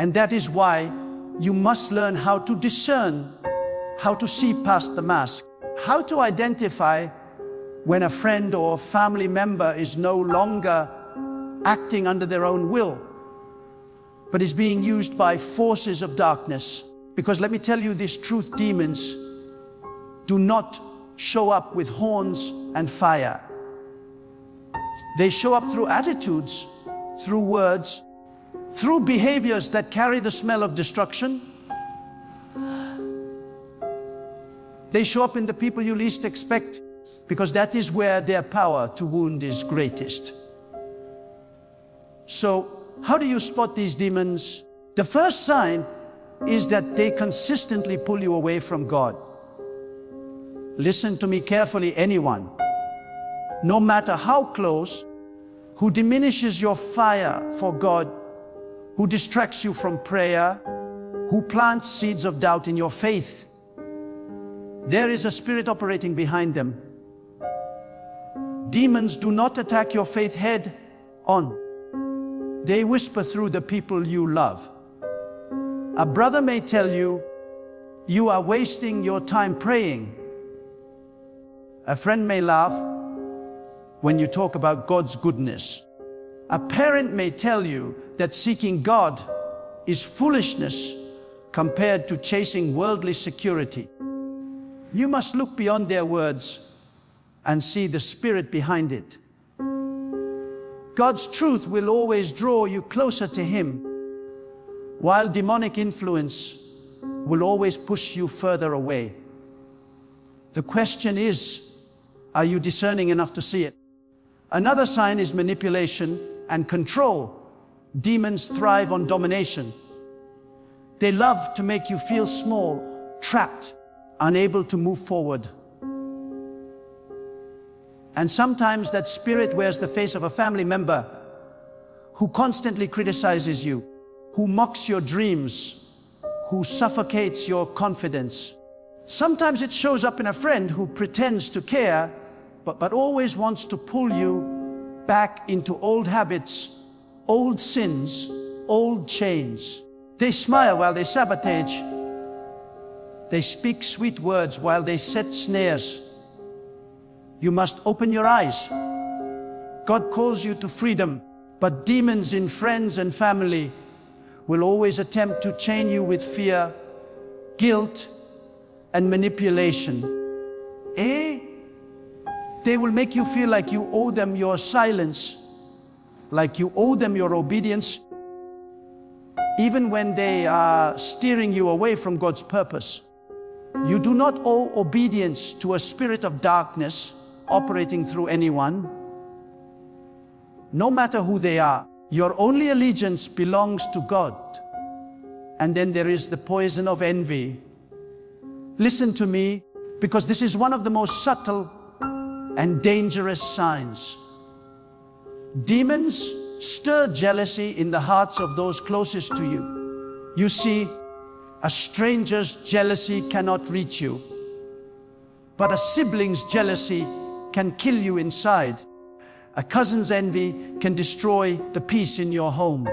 And that is why you must learn how to discern, how to see past the mask, how to identify when a friend or family member is no longer acting under their own will, but is being used by forces of darkness. Because let me tell you this truth, demons do not show up with horns and fire. They show up through attitudes, through words, through behaviors that carry the smell of destruction. They show up in the people you least expect, because that is where their power to wound is greatest. So, how do you spot these demons? The first sign is that they consistently pull you away from God. Listen to me carefully, anyone, no matter how close, who diminishes your fire for God, who distracts you from prayer, who plants seeds of doubt in your faith, there is a spirit operating behind them. Demons do not attack your faith head on. They whisper through the people you love. A brother may tell you, you are wasting your time praying. A friend may laugh when you talk about God's goodness. A parent may tell you that seeking God is foolishness compared to chasing worldly security. You must look beyond their words and see the spirit behind it. God's truth will always draw you closer to Him, while demonic influence will always push you further away. The question is, are you discerning enough to see it? Another sign is manipulation and control. Demons thrive on domination. They love to make you feel small, trapped, unable to move forward. And sometimes that spirit wears the face of a family member who constantly criticizes you, who mocks your dreams, who suffocates your confidence. Sometimes it shows up in a friend who pretends to care, but always wants to pull you back into old habits, old sins, old chains. They smile while they sabotage. They speak sweet words while they set snares. You must open your eyes. God calls you to freedom, but demons in friends and family will always attempt to chain you with fear, guilt, and manipulation. They will make you feel like you owe them your silence, like you owe them your obedience, even when they are steering you away from God's purpose. You do not owe obedience to a spirit of darkness operating through anyone. No matter who they are, your only allegiance belongs to God. And then there is the poison of envy. Listen to me, because this is one of the most subtle and dangerous signs. Demons stir jealousy in the hearts of those closest to you. You see, a stranger's jealousy cannot reach you, but a sibling's jealousy can kill you inside. A cousin's envy can destroy the peace in your home.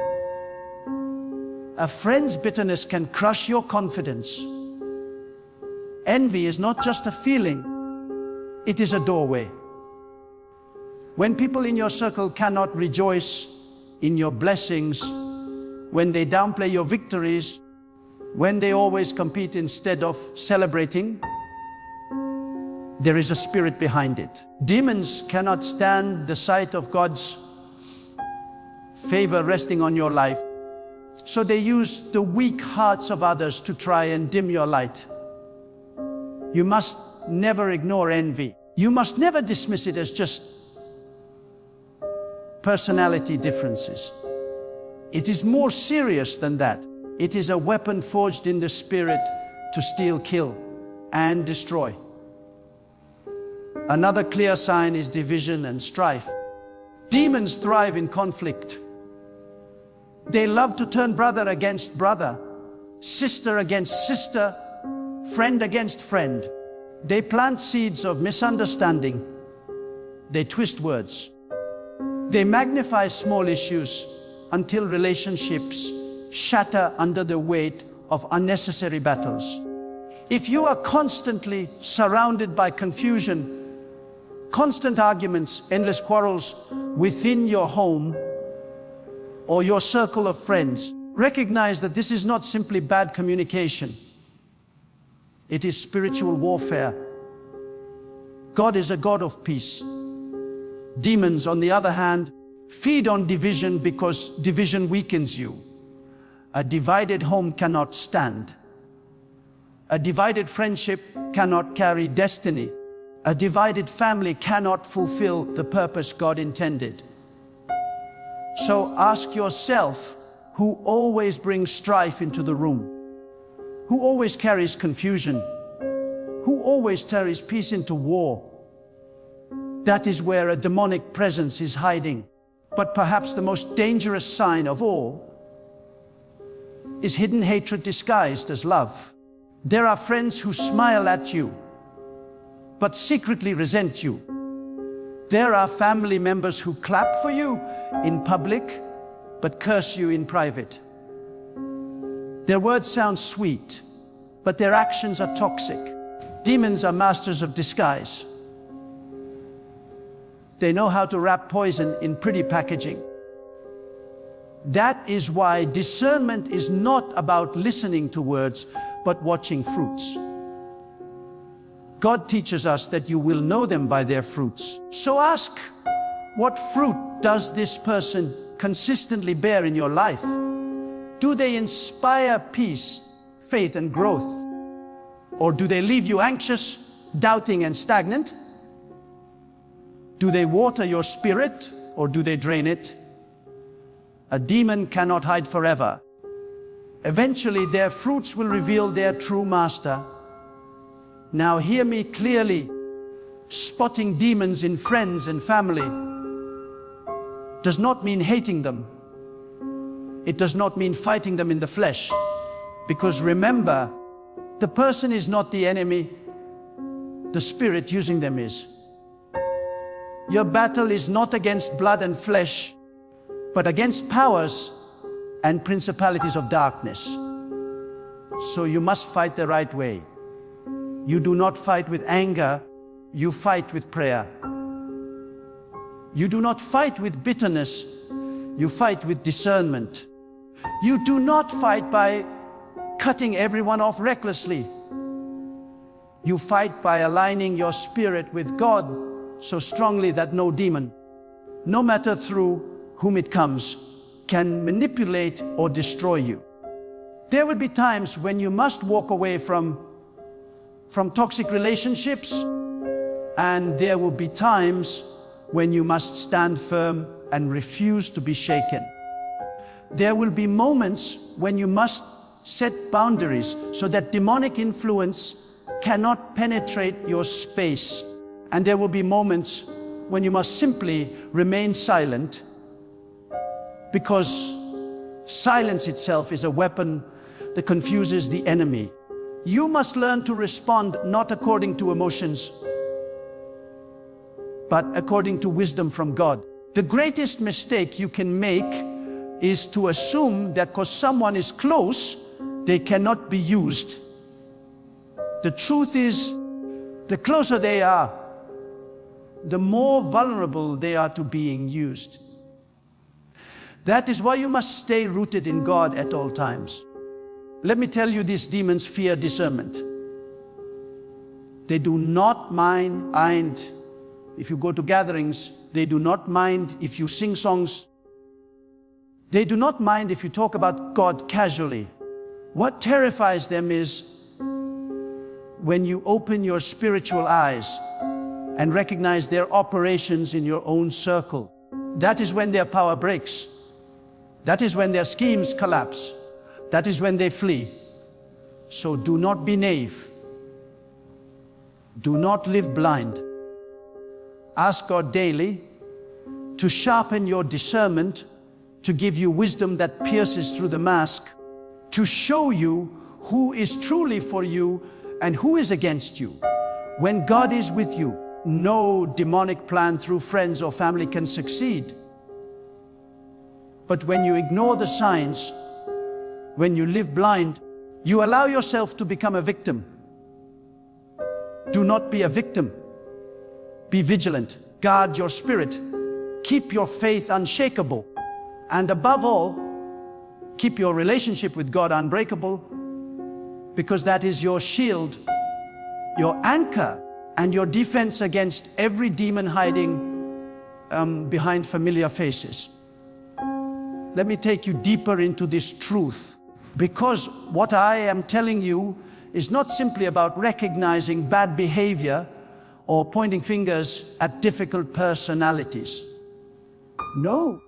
A friend's bitterness can crush your confidence. Envy is not just a feeling, it is a doorway. When people in your circle cannot rejoice in your blessings, when they downplay your victories, when they always compete instead of celebrating, there is a spirit behind it. Demons cannot stand the sight of God's favor resting on your life, so they use the weak hearts of others to try and dim your light. You must never ignore envy. You must never dismiss it as just personality differences. It is more serious than that. It is a weapon forged in the spirit to steal, kill, and destroy. Another clear sign is division and strife. Demons thrive in conflict. They love to turn brother against brother, sister against sister, friend against friend. They plant seeds of misunderstanding. They twist words. They magnify small issues until relationships shatter under the weight of unnecessary battles. If you are constantly surrounded by confusion, constant arguments, endless quarrels within your home or your circle of friends, recognize that this is not simply bad communication. It is spiritual warfare. God is a God of peace. Demons, on the other hand, feed on division because division weakens you. A divided home cannot stand. A divided friendship cannot carry destiny. A divided family cannot fulfill the purpose God intended. So ask yourself, who always brings strife into the room? Who always carries confusion? Who always carries peace into war? That is where a demonic presence is hiding. But perhaps the most dangerous sign of all is hidden hatred disguised as love. There are friends who smile at you, but secretly resent you. There are family members who clap for you in public, but curse you in private. Their words sound sweet, but their actions are toxic. Demons are masters of disguise. They know how to wrap poison in pretty packaging. That is why discernment is not about listening to words, but watching fruits. God teaches us that you will know them by their fruits. So ask, what fruit does this person consistently bear in your life? Do they inspire peace, faith, and growth? Or do they leave you anxious, doubting, and stagnant? Do they water your spirit, or do they drain it? A demon cannot hide forever. Eventually, their fruits will reveal their true master. Now hear me clearly. Spotting demons in friends and family does not mean hating them. It does not mean fighting them in the flesh. Because remember, the person is not the enemy. The spirit using them is. Your battle is not against blood and flesh, but against powers and principalities of darkness. So you must fight the right way. You do not fight with anger, you fight with prayer. You do not fight with bitterness, you fight with discernment. You do not fight by cutting everyone off recklessly. You fight by aligning your spirit with God so strongly that no demon, no matter through whom it comes, can manipulate or destroy you. There will be times when you must walk away from toxic relationships, and there will be times when you must stand firm and refuse to be shaken. There will be moments when you must set boundaries so that demonic influence cannot penetrate your space. And there will be moments when you must simply remain silent, because silence itself is a weapon that confuses the enemy. You must learn to respond not according to emotions, but according to wisdom from God. The greatest mistake you can make is to assume that because someone is close, they cannot be used. The truth is, the closer they are, the more vulnerable they are to being used. That is why you must stay rooted in God at all times. Let me tell you, these demons fear discernment. They do not mind if you go to gatherings. They do not mind if you sing songs. They do not mind if you talk about God casually. What terrifies them is when you open your spiritual eyes and recognize their operations in your own circle. That is when their power breaks. That is when their schemes collapse. That is when they flee. So do not be naive. Do not live blind. Ask God daily to sharpen your discernment, to give you wisdom that pierces through the mask, to show you who is truly for you and who is against you. When God is with you, no demonic plan through friends or family can succeed. But when you ignore the signs, when you live blind, you allow yourself to become a victim. Do not be a victim. Be vigilant. Guard your spirit. Keep your faith unshakable. And above all, keep your relationship with God unbreakable, because that is your shield, your anchor, and your defense against every demon hiding behind familiar faces. Let me take you deeper into this truth, because what I am telling you is not simply about recognizing bad behavior or pointing fingers at difficult personalities. No,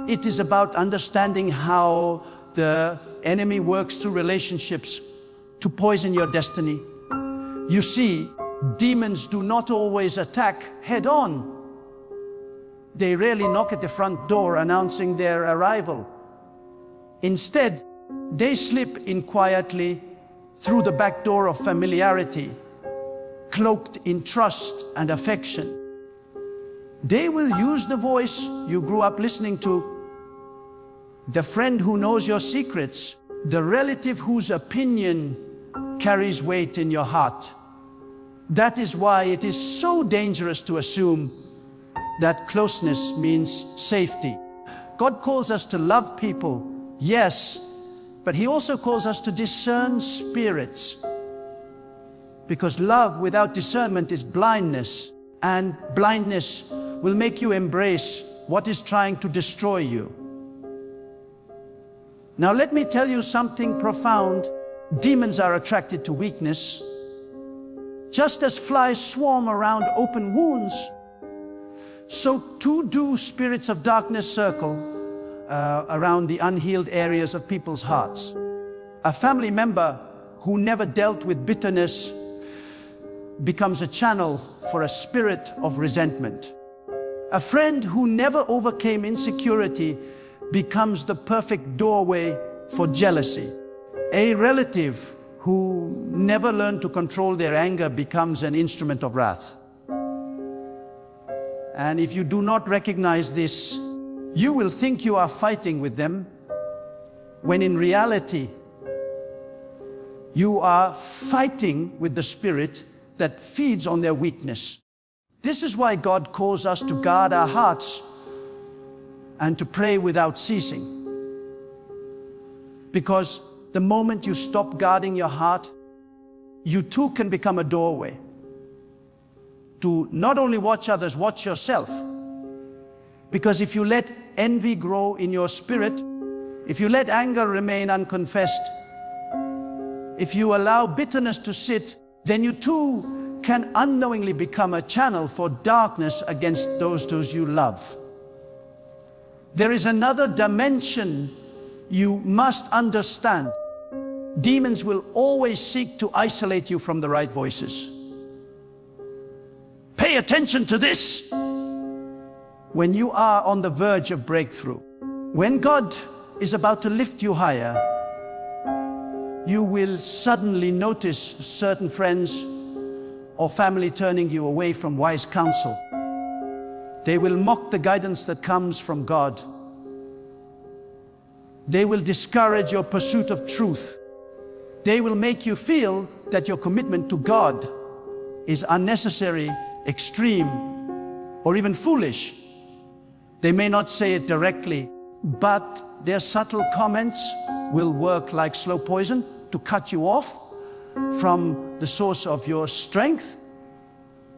it is about understanding how the enemy works through relationships to poison your destiny. You see, demons do not always attack head-on. They rarely knock at the front door announcing their arrival. Instead, they slip in quietly through the back door of familiarity, cloaked in trust and affection. They will use the voice you grew up listening to, the friend who knows your secrets, the relative whose opinion carries weight in your heart. That is why it is so dangerous to assume that closeness means safety. God calls us to love people, yes, but He also calls us to discern spirits. Because love without discernment is blindness, and blindness will make you embrace what is trying to destroy you. Now let me tell you something profound. Demons are attracted to weakness. Just as flies swarm around open wounds, so too do spirits of darkness circle around the unhealed areas of people's hearts. A family member who never dealt with bitterness becomes a channel for a spirit of resentment. A friend who never overcame insecurity becomes the perfect doorway for jealousy. A relative who never learned to control their anger becomes an instrument of wrath. And if you do not recognize this, you will think you are fighting with them, when in reality, you are fighting with the spirit that feeds on their weakness. This is why God calls us to guard our hearts and to pray without ceasing. Because the moment you stop guarding your heart, you too can become a doorway to not only watch others, watch yourself. Because if you let envy grow in your spirit, if you let anger remain unconfessed, if you allow bitterness to sit, then you too can unknowingly become a channel for darkness against those you love. There is another dimension you must understand. Demons will always seek to isolate you from the right voices. Pay attention to this. When you are on the verge of breakthrough, when God is about to lift you higher, you will suddenly notice certain friends or family turning you away from wise counsel. They will mock the guidance that comes from God. They will discourage your pursuit of truth. They will make you feel that your commitment to God is unnecessary, extreme, or even foolish. They may not say it directly, but their subtle comments will work like slow poison to cut you off from the source of your strength.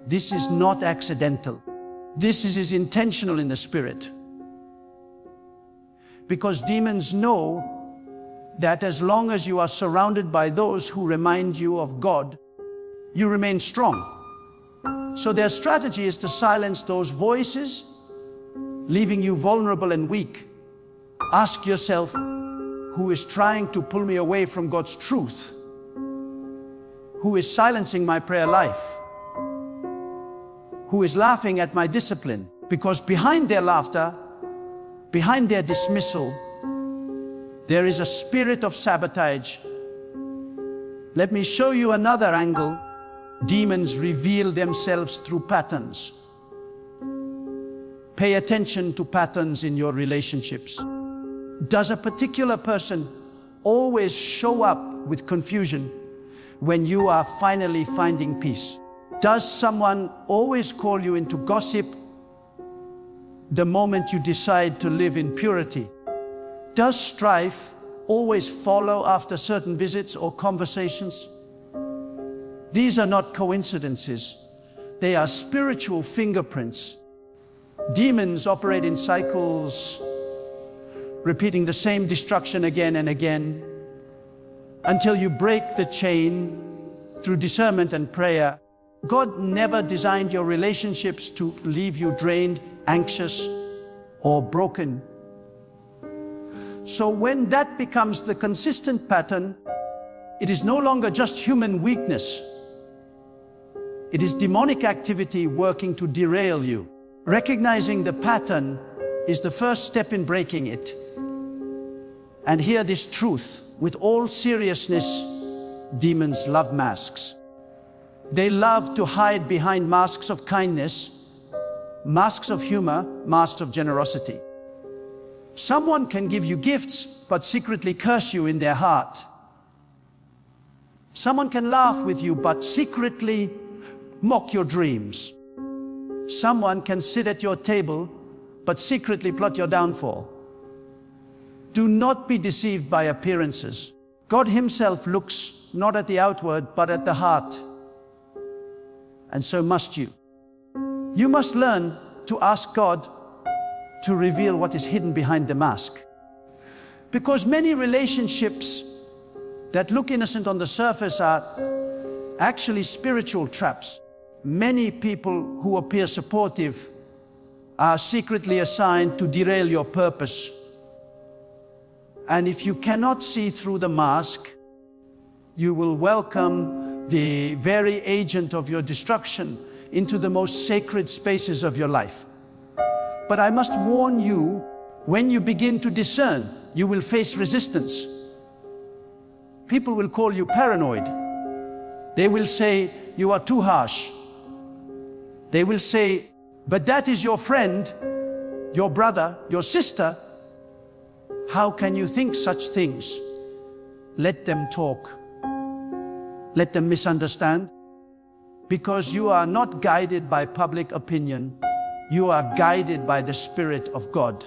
This is not accidental. This is intentional in the spirit. Because demons know that as long as you are surrounded by those who remind you of God, you remain strong. So their strategy is to silence those voices, leaving you vulnerable and weak. Ask yourself, who is trying to pull me away from God's truth? Who is silencing my prayer life? Who is laughing at my discipline? Because behind their laughter, behind their dismissal, there is a spirit of sabotage. Let me show you another angle. Demons reveal themselves through patterns. Pay attention to patterns in your relationships. Does a particular person always show up with confusion when you are finally finding peace? Does someone always call you into gossip the moment you decide to live in purity? Does strife always follow after certain visits or conversations? These are not coincidences. They are spiritual fingerprints. Demons operate in cycles, repeating the same destruction again and again, until you break the chain through discernment and prayer. God never designed your relationships to leave you drained, anxious, or broken. So when that becomes the consistent pattern, it is no longer just human weakness. It is demonic activity working to derail you. Recognizing the pattern is the first step in breaking it. And hear this truth with all seriousness: demons love masks. They love to hide behind masks of kindness, masks of humor, masks of generosity. Someone can give you gifts, but secretly curse you in their heart. Someone can laugh with you, but secretly mock your dreams. Someone can sit at your table, but secretly plot your downfall. Do not be deceived by appearances. God Himself looks not at the outward, but at the heart. And so must you. You must learn to ask God to reveal what is hidden behind the mask. Because many relationships that look innocent on the surface are actually spiritual traps. Many people who appear supportive are secretly assigned to derail your purpose. And if you cannot see through the mask, you will welcome the very agent of your destruction into the most sacred spaces of your life. But I must warn you, when you begin to discern, you will face resistance. People will call you paranoid. They will say, you are too harsh. They will say, but that is your friend, your brother, your sister. How can you think such things? Let them talk. Let them misunderstand. Because you are not guided by public opinion. You are guided by the Spirit of God.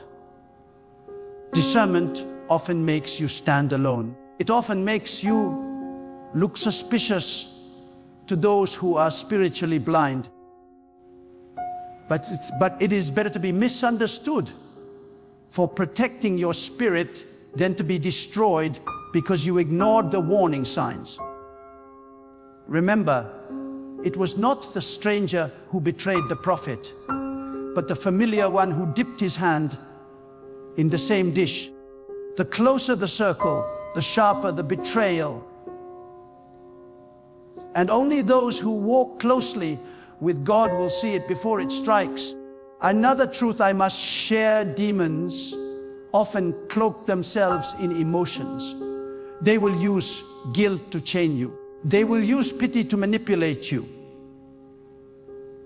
Discernment often makes you stand alone. It often makes you look suspicious to those who are spiritually blind. But it is better to be misunderstood for protecting your spirit than to be destroyed because you ignored the warning signs. Remember, it was not the stranger who betrayed the prophet, but the familiar one who dipped his hand in the same dish. The closer the circle, the sharper the betrayal. And only those who walk closely with God will see it before it strikes. Another truth I must share: demons often cloak themselves in emotions. They will use guilt to chain you. They will use pity to manipulate you.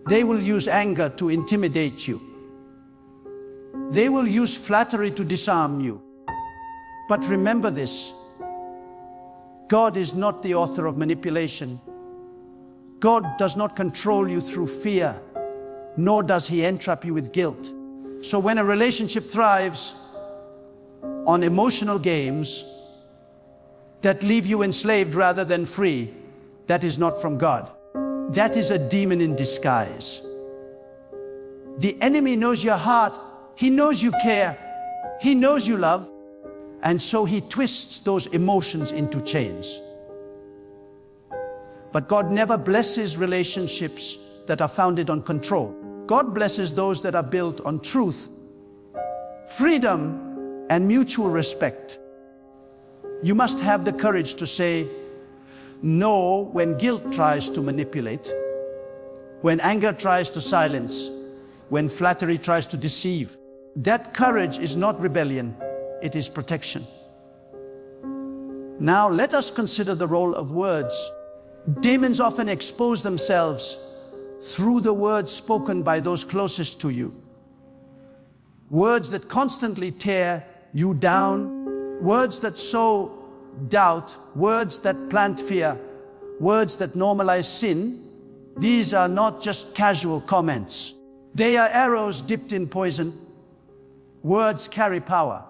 They will use anger to intimidate you. They will use flattery to disarm you. But remember this: God is not the author of manipulation. God does not control you through fear, nor does He entrap you with guilt. So when a relationship thrives on emotional games that leave you enslaved rather than free, that is not from God. That is a demon in disguise. The enemy knows your heart. He knows you care. He knows you love. And so he twists those emotions into chains. But God never blesses relationships that are founded on control. God blesses those that are built on truth, freedom, and mutual respect. You must have the courage to say no when guilt tries to manipulate, when anger tries to silence, when flattery tries to deceive. That courage is not rebellion, it is protection. Now let us consider the role of words. Demons often expose themselves through the words spoken by those closest to you. Words that constantly tear you down, words that sow doubt, words that plant fear, words that normalize sin, these are not just casual comments. They are arrows dipped in poison. Words carry power.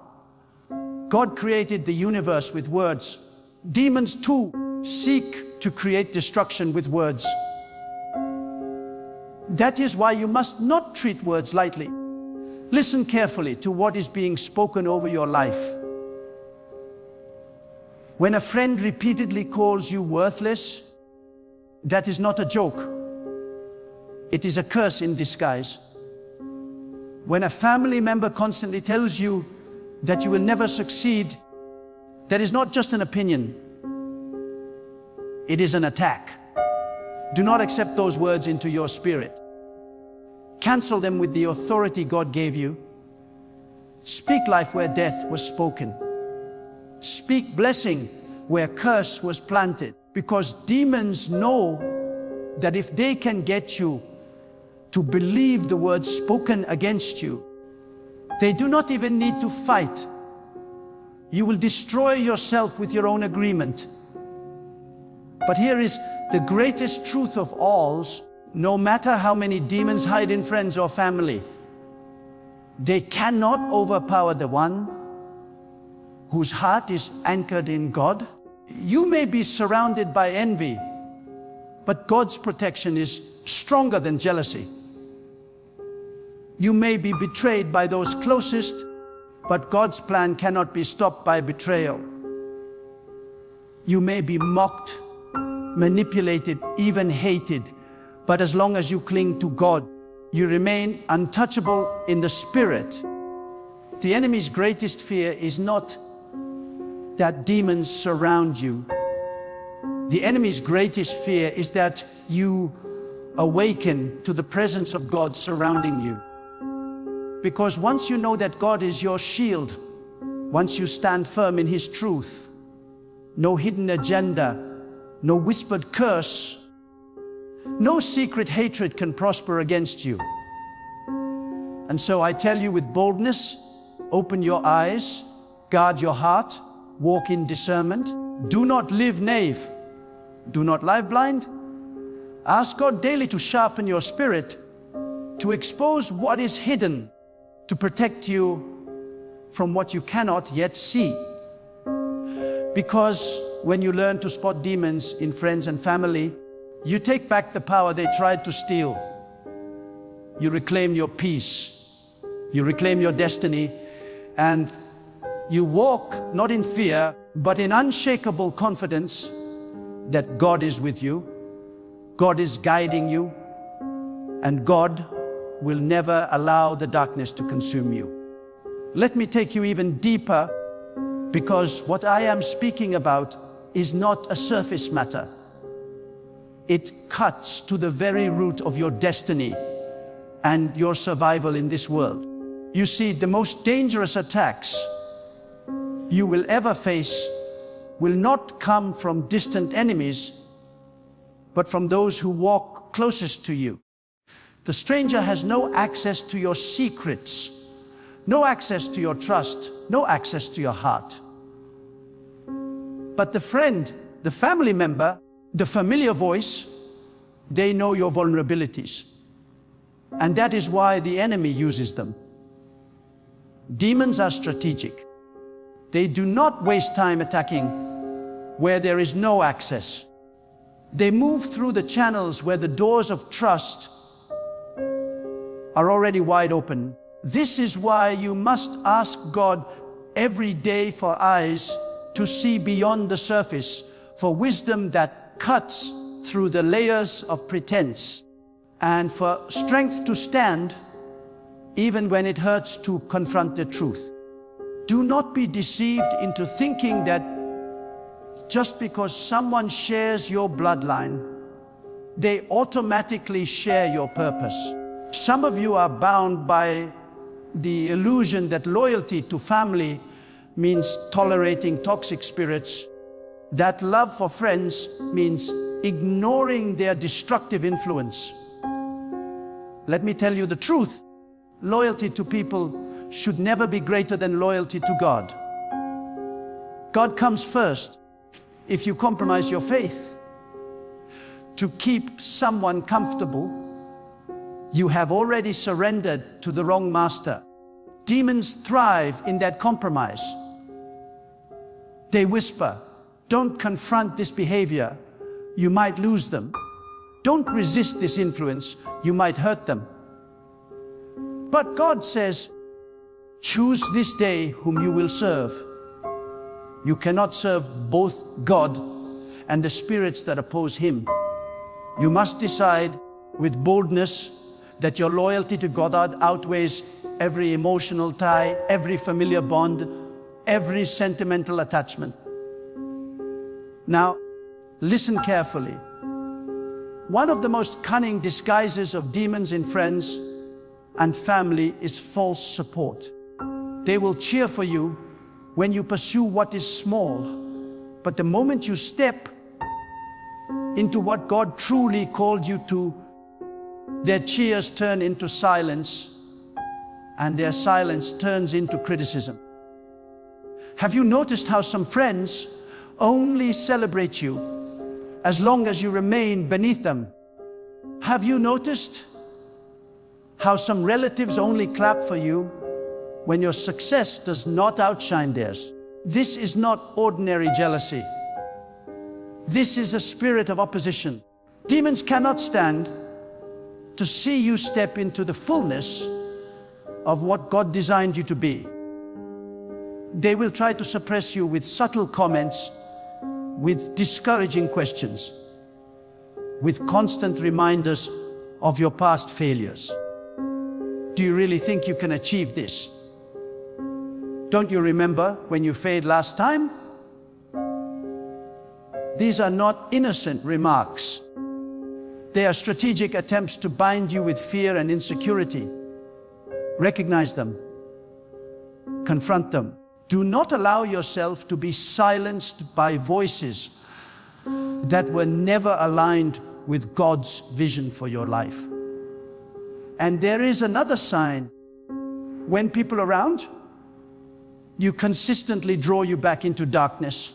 God created the universe with words. Demons too seek to create destruction with words. That is why you must not treat words lightly. Listen carefully to what is being spoken over your life. When a friend repeatedly calls you worthless, that is not a joke. It is a curse in disguise. When a family member constantly tells you that you will never succeed, that is not just an opinion. It is an attack. Do not accept those words into your spirit. Cancel them with the authority God gave you. Speak life where death was spoken. Speak blessing where curse was planted. Because demons know that if they can get you to believe the words spoken against you, they do not even need to fight. You will destroy yourself with your own agreement. But here is the greatest truth of all. No matter how many demons hide in friends or family, they cannot overpower the one whose heart is anchored in God. You may be surrounded by envy, but God's protection is stronger than jealousy. You may be betrayed by those closest, but God's plan cannot be stopped by betrayal. You may be mocked, manipulated, even hated, but as long as you cling to God, you remain untouchable in the spirit. The enemy's greatest fear is not that demons surround you. The enemy's greatest fear is that you awaken to the presence of God surrounding you. Because once you know that God is your shield, once you stand firm in His truth, no hidden agenda, no whispered curse, no secret hatred can prosper against you. And so I tell you with boldness, open your eyes, guard your heart, walk in discernment. Do not live naive. Do not live blind. Ask God daily to sharpen your spirit, to expose what is hidden, to protect you from what you cannot yet see. Because when you learn to spot demons in friends and family, you take back the power they tried to steal. You reclaim your peace. You reclaim your destiny. And you walk not in fear, but in unshakable confidence that God is with you. God is guiding you. And God will never allow the darkness to consume you. Let me take you even deeper, because what I am speaking about is not a surface matter. It cuts to the very root of your destiny and your survival in this world. You see, the most dangerous attacks you will ever face will not come from distant enemies, but from those who walk closest to you. The stranger has no access to your secrets, no access to your trust, no access to your heart. But the friend, the family member, the familiar voice, they know your vulnerabilities. And that is why the enemy uses them. Demons are strategic. They do not waste time attacking where there is no access. They move through the channels where the doors of trust are already wide open. This is why you must ask God every day for eyes to see beyond the surface, for wisdom that cuts through the layers of pretense, and for strength to stand even when it hurts to confront the truth. Do not be deceived into thinking that just because someone shares your bloodline, they automatically share your purpose. Some of you are bound by the illusion that loyalty to family means tolerating toxic spirits, that love for friends means ignoring their destructive influence. Let me tell you the truth. Loyalty to people should never be greater than loyalty to God. God comes first if you compromise your faith. To keep someone comfortable, you have already surrendered to the wrong master. Demons thrive in that compromise. They whisper, "Don't confront this behavior, you might lose them. Don't resist this influence, you might hurt them." But God says, "Choose this day whom you will serve." You cannot serve both God and the spirits that oppose Him. You must decide with boldness that your loyalty to God outweighs every emotional tie, every familiar bond, every sentimental attachment. Now, listen carefully. One of the most cunning disguises of demons in friends and family is false support. They will cheer for you when you pursue what is small, but the moment you step into what God truly called you to, their cheers turn into silence, and their silence turns into criticism. Have you noticed how some friends only celebrate you as long as you remain beneath them? Have you noticed how some relatives only clap for you when your success does not outshine theirs? This is not ordinary jealousy. This is a spirit of opposition. Demons cannot stand to see you step into the fullness of what God designed you to be. They will try to suppress you with subtle comments, with discouraging questions, with constant reminders of your past failures. Do you really think you can achieve this? Don't you remember when you failed last time? These are not innocent remarks. They are strategic attempts to bind you with fear and insecurity. Recognize them. Confront them. Do not allow yourself to be silenced by voices that were never aligned with God's vision for your life. And there is another sign. When people are around, you consistently draw you back into darkness.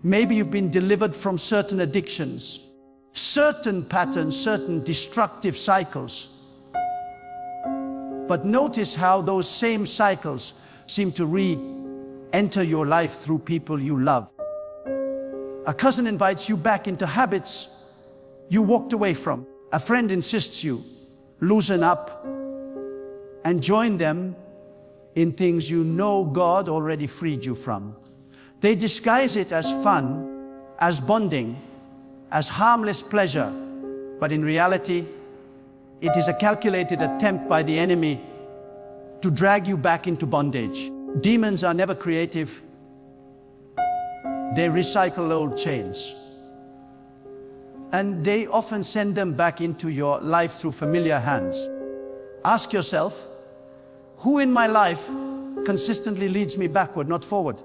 Maybe you've been delivered from certain addictions, certain patterns, certain destructive cycles. But notice how those same cycles seem to re-enter your life through people you love. A cousin invites you back into habits you walked away from. A friend insists you loosen up and join them in things you know God already freed you from. They disguise it as fun, as bonding, as harmless pleasure, but in reality, it is a calculated attempt by the enemy to drag you back into bondage. Demons are never creative. They recycle old chains. And they often send them back into your life through familiar hands. Ask yourself, who in my life consistently leads me backward, not forward?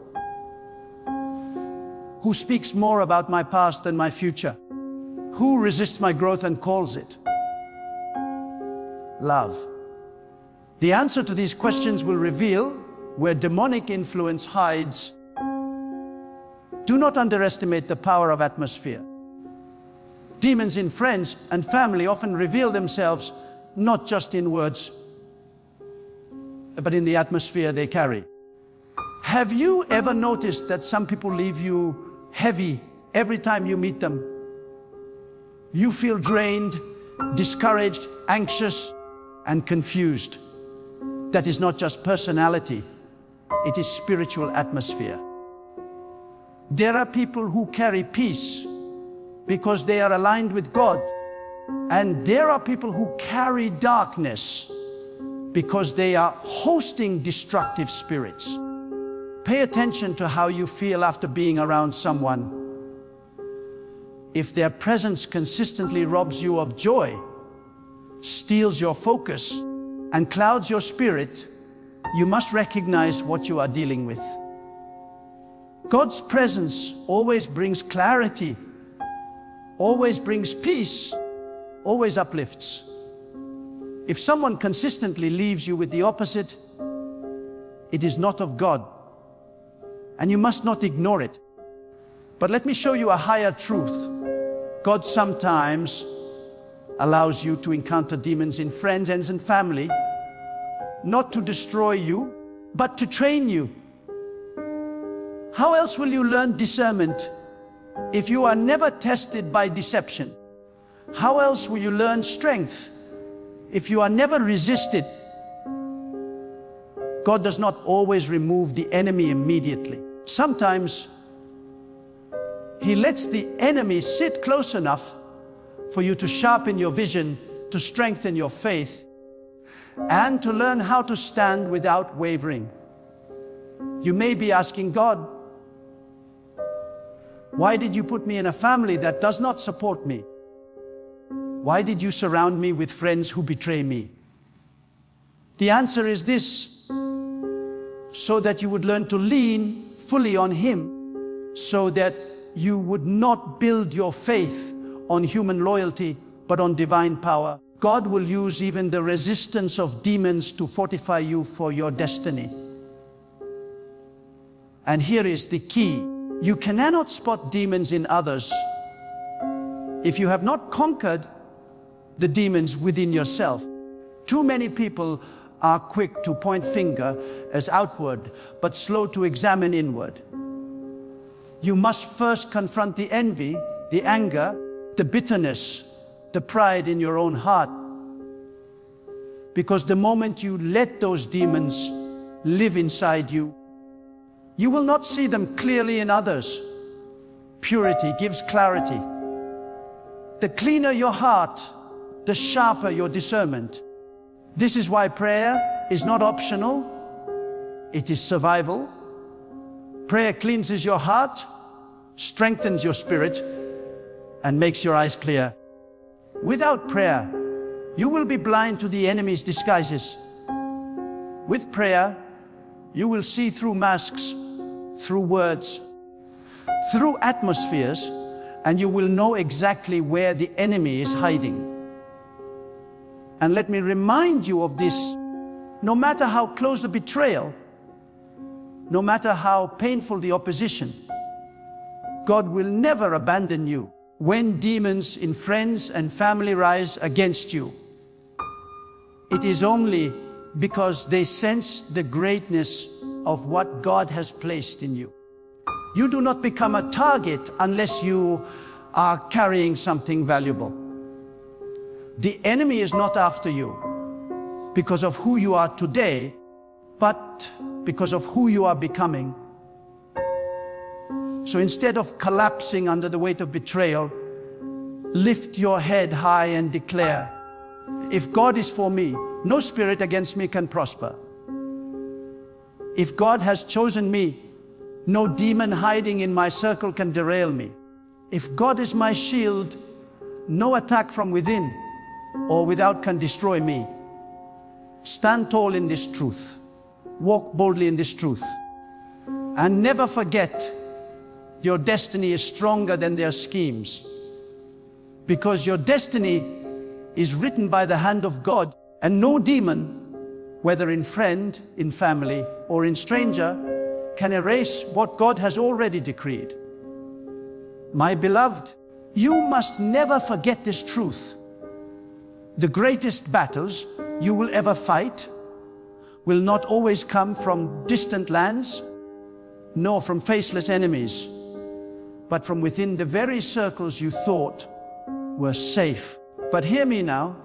Who speaks more about my past than my future? Who resists my growth and calls it love? The answer to these questions will reveal where demonic influence hides. Do not underestimate the power of atmosphere. Demons in friends and family often reveal themselves not just in words, but in the atmosphere they carry. Have you ever noticed that some people leave you heavy every time you meet them? You feel drained, discouraged, anxious, and confused. That is not just personality, it is spiritual atmosphere. There are people who carry peace because they are aligned with God, and there are people who carry darkness because they are hosting destructive spirits. Pay attention to how you feel after being around someone. If their presence consistently robs you of joy, steals your focus, and clouds your spirit, you must recognize what you are dealing with. God's presence always brings clarity, always brings peace, always uplifts. If someone consistently leaves you with the opposite, it is not of God. and you must not ignore it. But let me show you a higher truth. God sometimes allows you to encounter demons in friends and family, not to destroy you, but to train you. How else will you learn discernment if you are never tested by deception? How else will you learn strength if you are never resisted? God does not always remove the enemy immediately. Sometimes He lets the enemy sit close enough for you to sharpen your vision, to strengthen your faith, and to learn how to stand without wavering. You may be asking God, why did you put me in a family that does not support me? Why did you surround me with friends who betray me? The answer is this: so that you would learn to lean fully on Him, so that you would not build your faith on human loyalty, but on divine power. God will use even the resistance of demons to fortify you for your destiny. And here is the key. You cannot spot demons in others if you have not conquered the demons within yourself. Too many people are quick to point finger as outward, but slow to examine inward. You must first confront the envy, the anger, the bitterness, the pride in your own heart. Because the moment you let those demons live inside you, you will not see them clearly in others. Purity gives clarity. The cleaner your heart, the sharper your discernment. This is why prayer is not optional, it is survival. Prayer cleanses your heart, strengthens your spirit, and makes your eyes clear. Without prayer, you will be blind to the enemy's disguises. With prayer, you will see through masks, through words, through atmospheres, and you will know exactly where the enemy is hiding. And let me remind you of this: no matter how close the betrayal, no matter how painful the opposition, God will never abandon you. When demons in friends and family rise against you, it is only because they sense the greatness of what God has placed in you. You do not become a target unless you are carrying something valuable. The enemy is not after you because of who you are today, but because of who you are becoming. So instead of collapsing under the weight of betrayal, lift your head high and declare, if God is for me, no spirit against me can prosper. If God has chosen me, no demon hiding in my circle can derail me. If God is my shield, no attack from within or without can destroy me. Stand tall in this truth. Walk boldly in this truth. And never forget, your destiny is stronger than their schemes. Because your destiny is written by the hand of God, and no demon, whether in friend, in family, or in stranger, can erase what God has already decreed. My beloved, you must never forget this truth. The greatest battles you will ever fight will not always come from distant lands, nor from faceless enemies, but from within the very circles you thought were safe. But hear me now.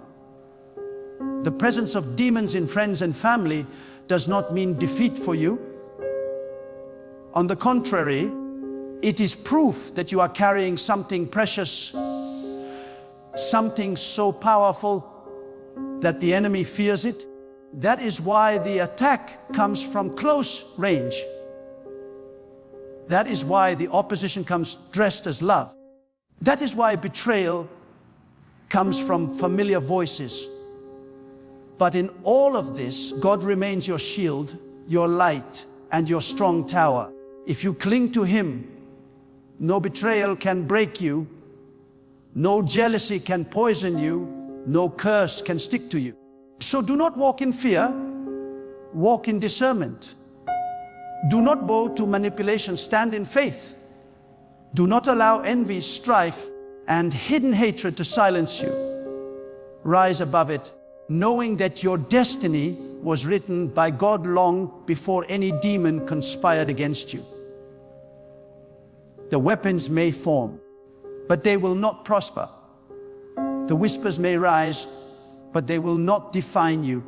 The presence of demons in friends and family does not mean defeat for you. On the contrary, it is proof that you are carrying something precious, something so powerful that the enemy fears it. That is why the attack comes from close range. That is why the opposition comes dressed as love. That is why betrayal comes from familiar voices. But in all of this, God remains your shield, your light, and your strong tower. If you cling to Him, no betrayal can break you, no jealousy can poison you, no curse can stick to you. So do not walk in fear, walk in discernment. Do not bow to manipulation, stand in faith. Do not allow envy, strife, and hidden hatred to silence you. Rise above it, knowing that your destiny was written by God long before any demon conspired against you. The weapons may form, but they will not prosper. The whispers may rise, but they will not define you.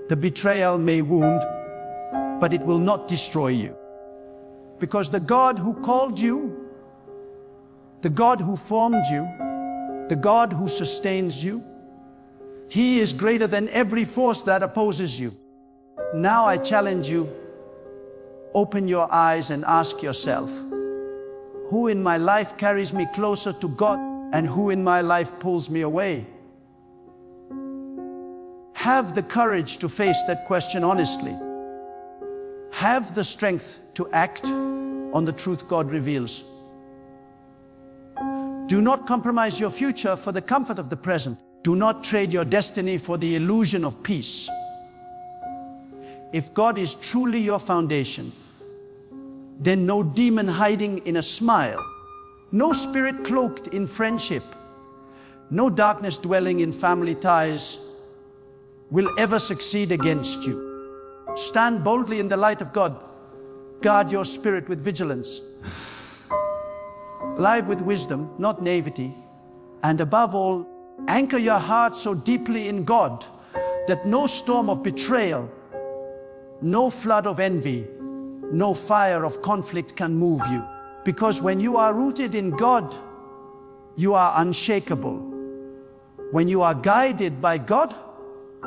The betrayal may wound, but it will not destroy you. Because the God who called you, the God who formed you, the God who sustains you, He is greater than every force that opposes you. Now I challenge you, open your eyes and ask yourself, who in my life carries me closer to God and who in my life pulls me away? Have the courage to face that question honestly. Have the strength to act on the truth God reveals. Do not compromise your future for the comfort of the present. Do not trade your destiny for the illusion of peace. If God is truly your foundation, then no demon hiding in a smile, no spirit cloaked in friendship, no darkness dwelling in family ties will ever succeed against you. Stand boldly in the light of God. Guard your spirit with vigilance. Live with wisdom, not naivety. And above all, anchor your heart so deeply in God that no storm of betrayal, no flood of envy, no fire of conflict can move you. Because when you are rooted in God, you are unshakable. When you are guided by God,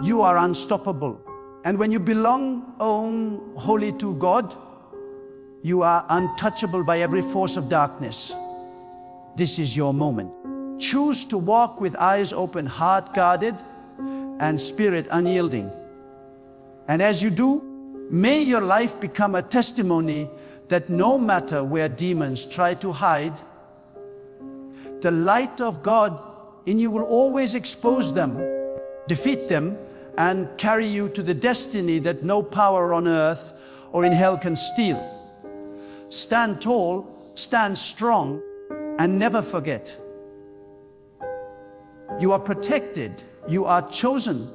you are unstoppable. And when you belong wholly to God, you are untouchable by every force of darkness. This is your moment. Choose to walk with eyes open, heart guarded, and spirit unyielding. And as you do, may your life become a testimony that no matter where demons try to hide, the light of God in you will always expose them, defeat them, and carry you to the destiny that no power on earth or in hell can steal. Stand tall, stand strong, and never forget. You are protected, you are chosen,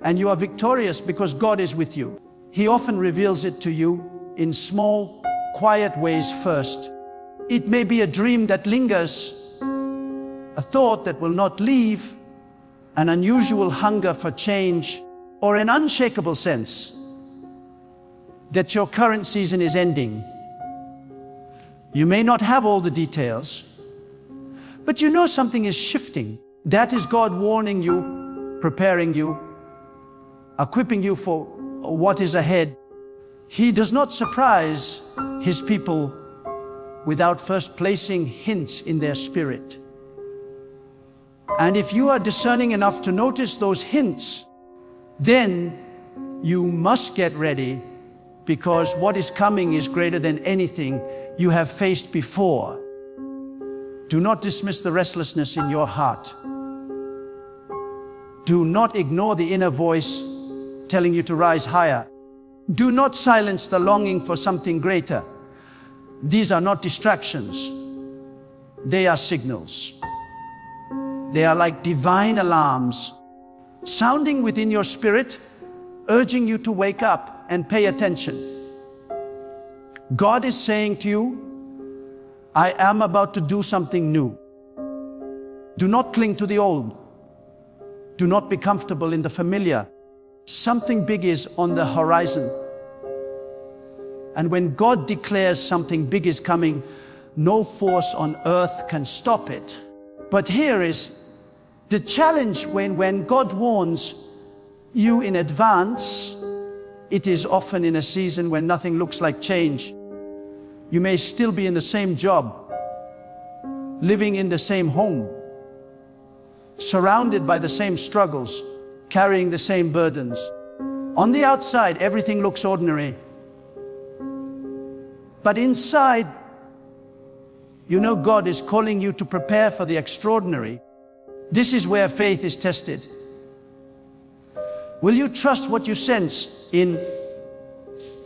and you are victorious because God is with you. He often reveals it to you in small, quiet ways first. It may be a dream that lingers, a thought that will not leave, an unusual hunger for change, or an unshakable sense that your current season is ending. You may not have all the details, but you know something is shifting. That is God warning you, preparing you, equipping you for what is ahead. He does not surprise His people without first placing hints in their spirit. And if you are discerning enough to notice those hints, then you must get ready, because what is coming is greater than anything you have faced before. Do not dismiss the restlessness in your heart. Do not ignore the inner voice telling you to rise higher. Do not silence the longing for something greater. These are not distractions. They are signals. They are like divine alarms, sounding within your spirit, urging you to wake up and pay attention. God is saying to you, I am about to do something new. Do not cling to the old. Do not be comfortable in the familiar. Something big is on the horizon. And when God declares something big is coming, no force on earth can stop it. But here is the challenge: when God warns you in advance, it is often in a season when nothing looks like change. You may still be in the same job, living in the same home, surrounded by the same struggles, carrying the same burdens. On the outside, everything looks ordinary. But inside, you know God is calling you to prepare for the extraordinary. This is where faith is tested. Will you trust what you sense in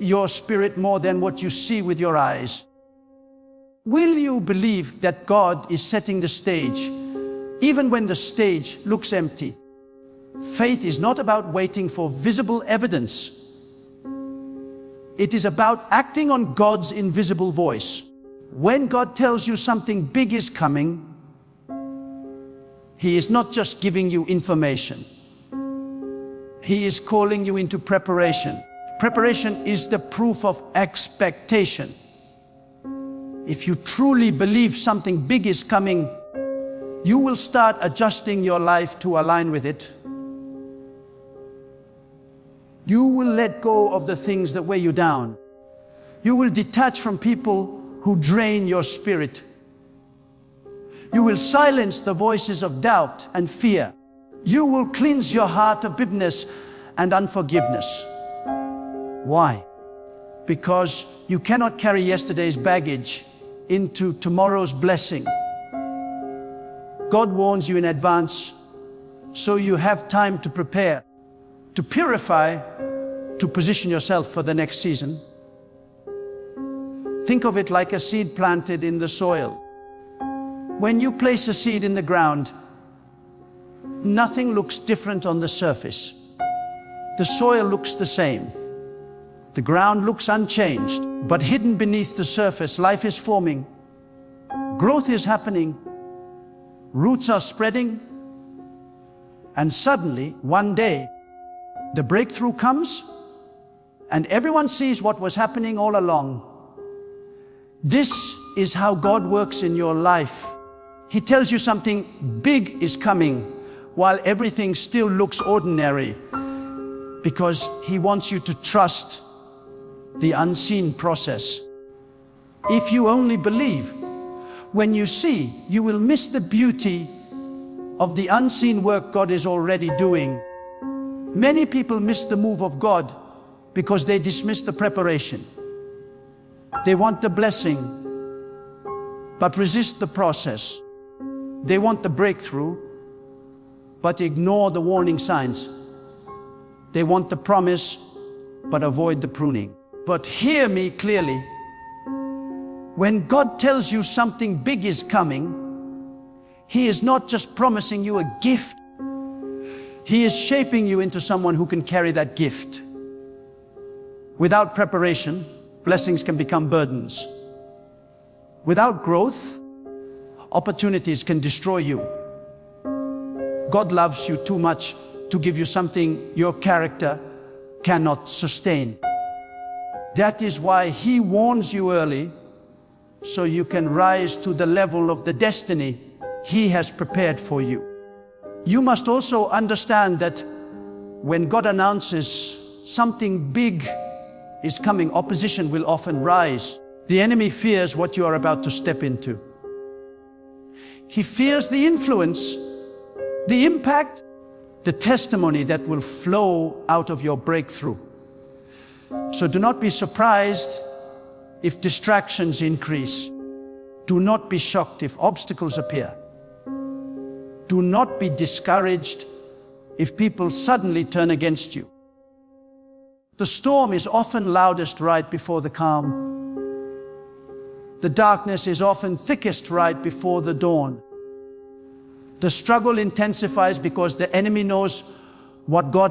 your spirit more than what you see with your eyes? Will you believe that God is setting the stage, even when the stage looks empty? Faith is not about waiting for visible evidence. It is about acting on God's invisible voice. When God tells you something big is coming, He is not just giving you information. He is calling you into preparation. Preparation is the proof of expectation. If you truly believe something big is coming, you will start adjusting your life to align with it. You will let go of the things that weigh you down. You will detach from people who drain your spirit. You will silence the voices of doubt and fear. You will cleanse your heart of bitterness and unforgiveness. Why? Because you cannot carry yesterday's baggage into tomorrow's blessing. God warns you in advance, so you have time to prepare, to purify, to position yourself for the next season. Think of it like a seed planted in the soil. When you place a seed in the ground, nothing looks different on the surface. The soil looks the same. The ground looks unchanged, but hidden beneath the surface, life is forming. Growth is happening. Roots are spreading. And suddenly, one day, the breakthrough comes, and everyone sees what was happening all along. This is how God works in your life. He tells you something big is coming while everything still looks ordinary, because He wants you to trust the unseen process. If you only believe, when you see, you will miss the beauty of the unseen work God is already doing. Many people miss the move of God because they dismiss the preparation. They want the blessing, but resist the process. They want the breakthrough, but ignore the warning signs. They want the promise, but avoid the pruning. But hear me clearly. When God tells you something big is coming, He is not just promising you a gift. He is shaping you into someone who can carry that gift. Without preparation, blessings can become burdens. Without growth, opportunities can destroy you. God loves you too much to give you something your character cannot sustain. That is why He warns you early, so you can rise to the level of the destiny He has prepared for you. You must also understand that when God announces something big is coming, opposition will often rise. The enemy fears what you are about to step into. He fears the influence, the impact, the testimony that will flow out of your breakthrough. So do not be surprised if distractions increase. Do not be shocked if obstacles appear. Do not be discouraged if people suddenly turn against you. The storm is often loudest right before the calm. The darkness is often thickest right before the dawn. The struggle intensifies because the enemy knows what God has